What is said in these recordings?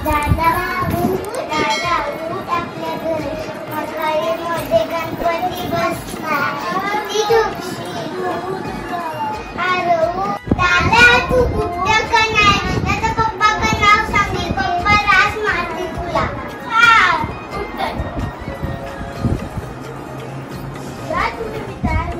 दादा उठ आपल्या घरामध्ये गणपती बसणार किती खुशी अरे दादा तू उठत का नाही आता पप्पा का नाव सांगेल पप्पा रास मारतील तुला हा उठत जा तुम्ही तयार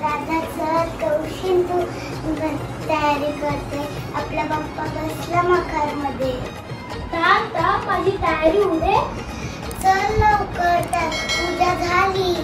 दादा चल कौशिन तू तयारी करते आपला बाप्पा बसला मखरमध्ये ताप माझी तयारी उडे चल लवकर पूजा झाली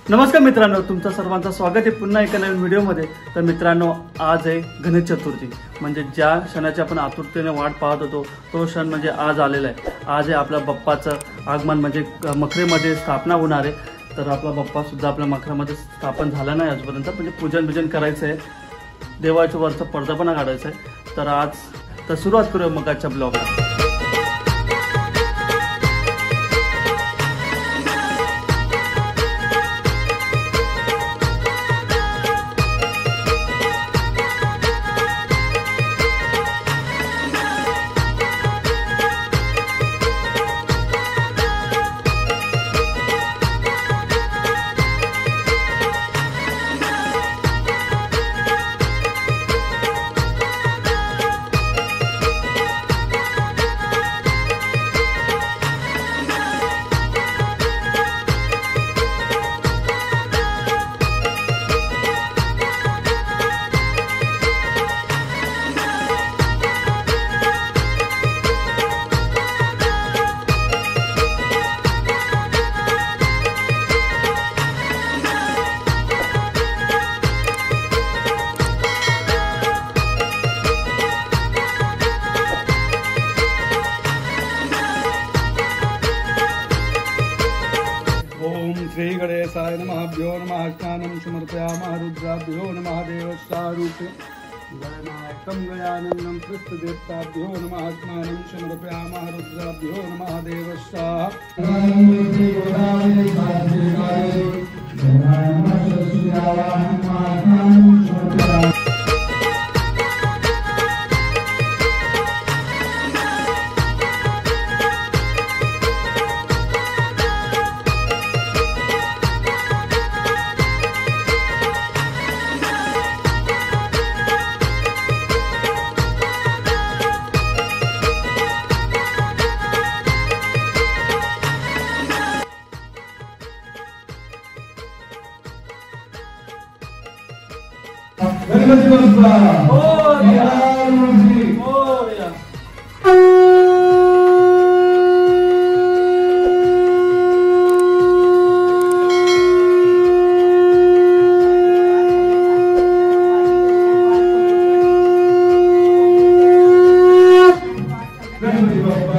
नमस्कार मित्रांनो, तुमचं सर्वांचं स्वागत आहे पुन्हा एका नवीन व्हिडिओमध्ये। तर मित्रांनो, आज आहे गणेश चतुर्थी, म्हणजे ज्या क्षणाची आपण आतुरतेने वाट पाहत होतो तो क्षण म्हणजे आज आलेला आहे। आज आहे आपल्या बाप्पाचं आगमन, म्हणजे मखरेमध्ये स्थापना होणार आहे। तर आपला बाप्पा सुद्धा आपल्या मखरामध्ये स्थापन झाला नाही आजपर्यंत, म्हणजे पूजन करायचं आहे, देवाच्या वरचा पडदा पण काढायचा आहे। तर आज सुरुवात करूया मग आजच्या ब्लॉगला। श्री गणेशाय नमः स्नानं समर्पयामः रुद्राभ्यो नमः देवस्वरूपे गणनायकं गजाननं पृष्ठदेवताभ्यो नमः स्नानं समर्पयामः रुद्राभ्यो नमः देवस्वरूपे। गणपती बाप्पा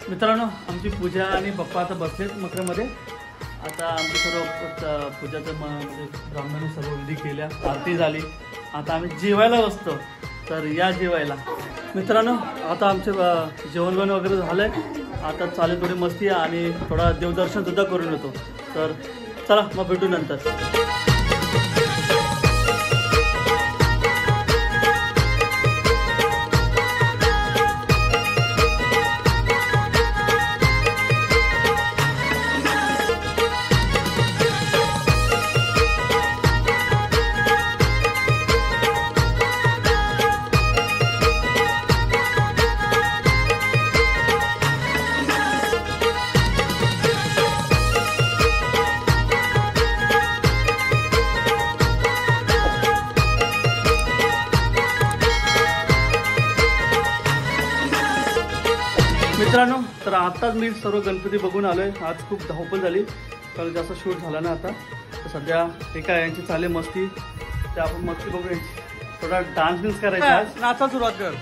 मित्रांनो आमची पूजा आणि पप्पा आता बसलेत मकरमध्ये. आता आमची सर्व पूजाचं म्हणजे ब्राह्मणाने सर्व विधी केल्या, आरती झाली. आता आम्ही जेवायला बसतो. तर या जेवायला मित्रांनो. आता आमचं जेवण वगैरे झालं आहे. आता चालेल थोडी मस्ती आणि थोडा देवदर्शन सुद्धा करून येतो. तर चला मग भेटू नंतर. मित्रांनो तर आताच मी सर्व गणपती बघून आलोय. आज खूप धावपळ झाली कारण जास्त शूट झाला ना. आता तर सध्या एका यांची चाले मस्ती, त्या आपण मस्ती बघू. थोडा डान्स करायचा. नाचा सुरुवात कर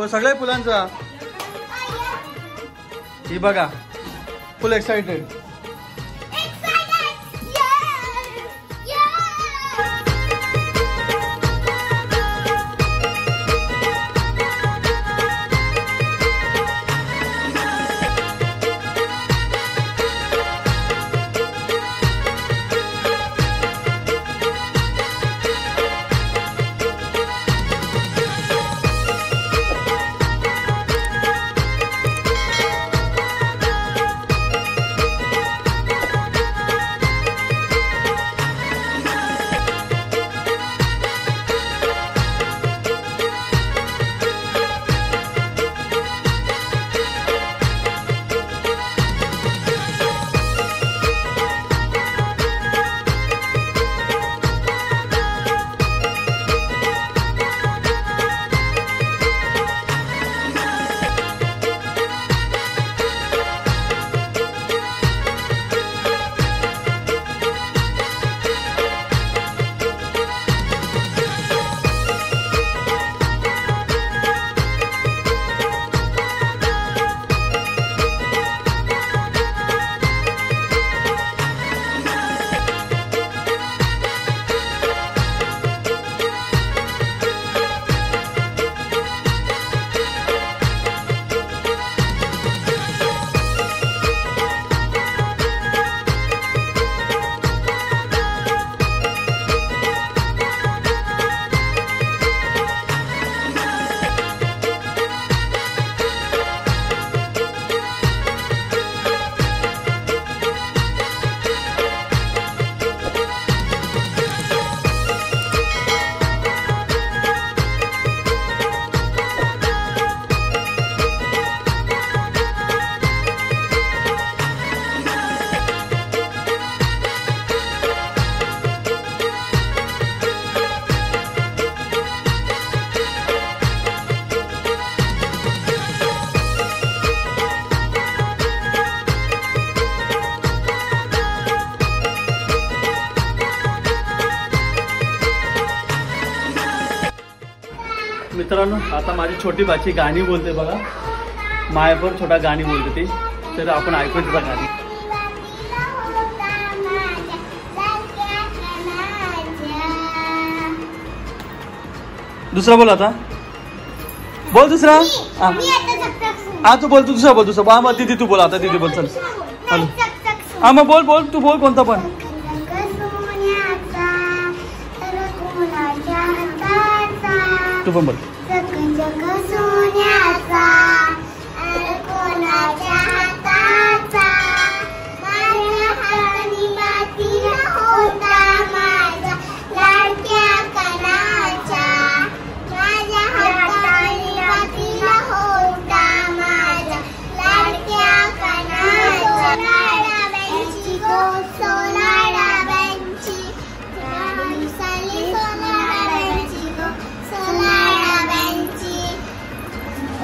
सगळ्या फुलांचा. ही बघा फुल एक्साइटेड. मित्रांनो आता माझी छोटी बाची गाणी बोलते बघा. मायापर छोटा गाणी बोलते ती. तर आपण ऐकू तिचा गाणी. दुसरा बोल आता. बोल दुसरा. हा तू बोल. तू दुसरा बोल. दुसरा मग दीदी तू बोल. आता दीदी बोल. चल हॅलो. हा मग बोल बोल तू बोल कोणता पण. तू पण बोल.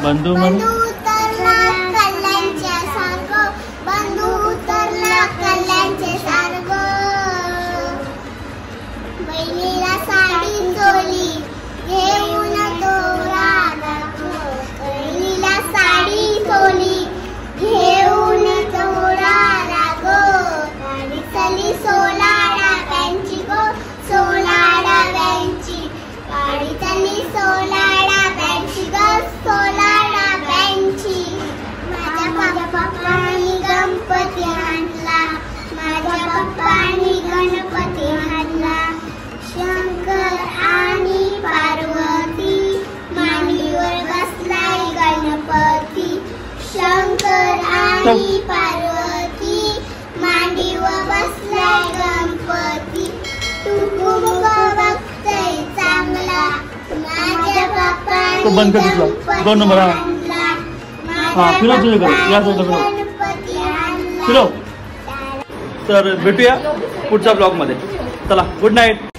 बंधू उतरला कल्याणचे सारग. बंधू उतरला कल्याणचे सारग. बहिणीला साडी चोली घेऊन तो राधा. बहिणीला आई पार्वती मांडीव बसलाय गणपती टुकुमुक बघतय चांगला माझ्या बापाने तो बंद कर तुझा 2 नंबर हा फिरव तुझ्याकडे या साईडला फिरव. तर भेटूया पुढच्या ब्लॉग मध्ये. चला गुड नाईट.